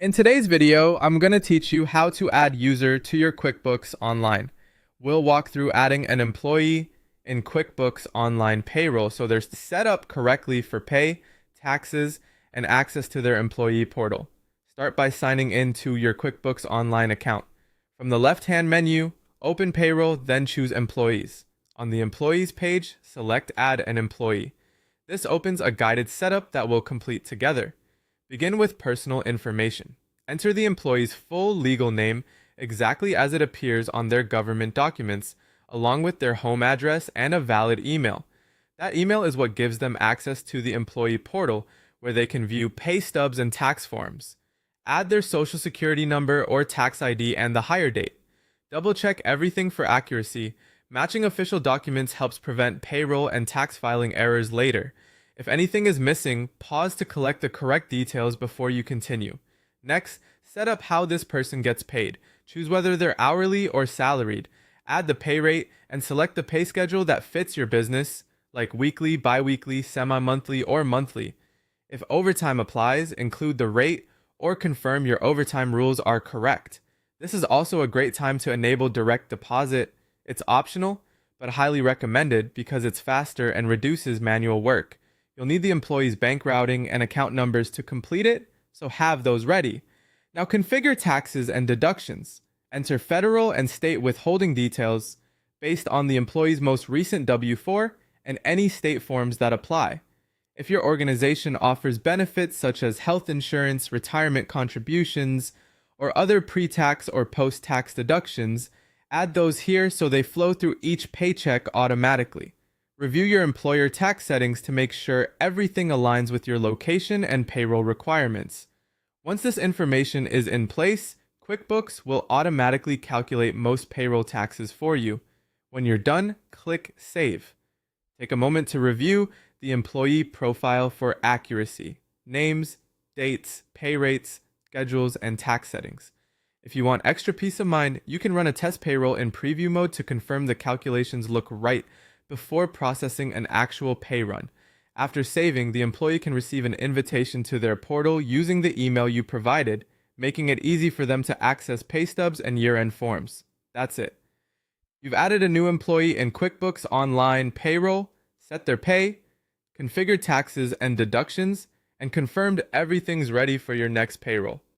In today's video, I'm going to teach you how to add user to your QuickBooks Online. We'll walk through adding an employee in QuickBooks Online payroll so they're set up correctly for pay, taxes, and access to their employee portal. Start by signing in to your QuickBooks Online account. From the left-hand menu, open payroll, then choose employees. On the employees page, select add an employee. This opens a guided setup that we'll complete together. Begin with personal information. Enter the employee's full legal name exactly as it appears on their government documents, along with their home address and a valid email. That email is what gives them access to the employee portal, where they can view pay stubs and tax forms. Add their social security number or tax ID and the hire date. Double check everything for accuracy. Matching official documents helps prevent payroll and tax filing errors later. If anything is missing, pause to collect the correct details before you continue. Next, set up how this person gets paid. Choose whether they're hourly or salaried. Add the pay rate and select the pay schedule that fits your business, like weekly, bi-weekly, semi-monthly, or monthly. If overtime applies, include the rate or confirm your overtime rules are correct. This is also a great time to enable direct deposit. It's optional, but highly recommended because it's faster and reduces manual work. You'll need the employee's bank routing and account numbers to complete it, so have those ready. Now configure taxes and deductions. Enter federal and state withholding details based on the employee's most recent W-4 and any state forms that apply. If your organization offers benefits such as health insurance, retirement contributions, or other pre-tax or post-tax deductions, add those here so they flow through each paycheck automatically. Review your employer tax settings to make sure everything aligns with your location and payroll requirements. Once this information is in place, QuickBooks will automatically calculate most payroll taxes for you. When you're done, click Save. Take a moment to review the employee profile for accuracy: names, dates, pay rates, schedules, and tax settings. If you want extra peace of mind, you can run a test payroll in preview mode to confirm the calculations look right before processing an actual pay run. After saving, the employee can receive an invitation to their portal using the email you provided, making it easy for them to access pay stubs and year-end forms. That's it. You've added a new employee in QuickBooks Online payroll, set their pay, configured taxes and deductions, and confirmed everything's ready for your next payroll.